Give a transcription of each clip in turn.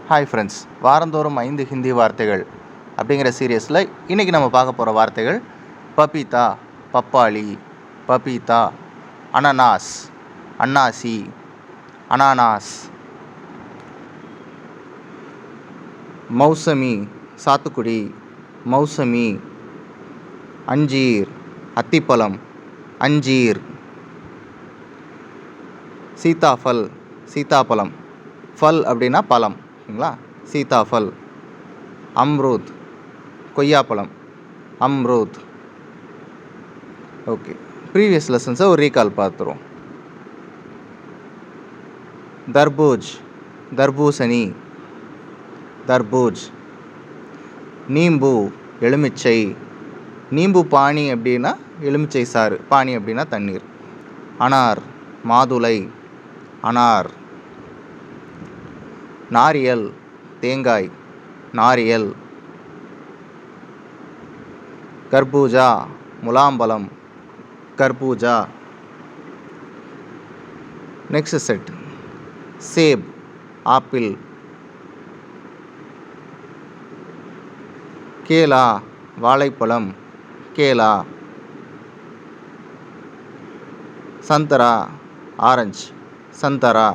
Hi friends, வாரந்தோறும் 5 ஹிந்தி வார்த்தைகள் அப்படிங்கிற சீரியஸில் இன்றைக்கி நம்ம பார்க்க போகிற வார்த்தைகள் பப்பீதா, பப்பாளி, பப்பீதா, அனனாஸ், அன்னாசி, அனானாஸ், மௌசமி, சாத்துக்குடி, மௌசமி, அஞ்சீர், அத்திப்பழம், அஞ்சீர், சீதாஃபல், சீதாப்பழம், ஃபல் அப்படின்னா பழம், ஓகேங்களா? சீதாஃபல், அம்ரூத், கொய்யாப்பழம், அம்ரூத். ஓகே, ப்ரீவியஸ் லெசன்ஸை ஒரு ரீகால் பார்த்துருவோம். தர்பூஜ், தர்பூசணி, தர்பூஜ். நீம்பு, எலுமிச்சை, நீம்பு பானி அப்படின்னா எலுமிச்சை சாறு, பானி அப்படின்னா தண்ணீர். அனார், மாதுளை, அனார். நாரியல், தேங்காய், நாரியல். கர்பூஜா, முலாம்பழம், கர்பூஜா. நெக்ஸ்ட் செட், சேப், ஆப்பிள். கேலா, வாழைப்பழம், கேலா. சந்தரா, ஆரஞ்ச், சந்தரா.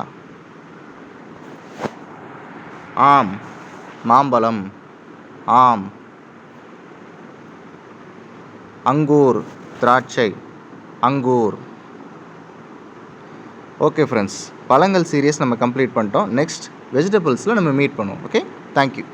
ஆம், மாம்பழம், ஆம். அங்கூர், திராட்சை, அங்கூர். ஓகே ஃப்ரெண்ட்ஸ், பழங்கள் சீரியஸ் நம்ம கம்ப்ளீட் பண்ணிட்டோம். நெக்ஸ்ட் வெஜிடபிள்ஸில் நம்ம மீட் பண்ணுவோம். Okay, thank you.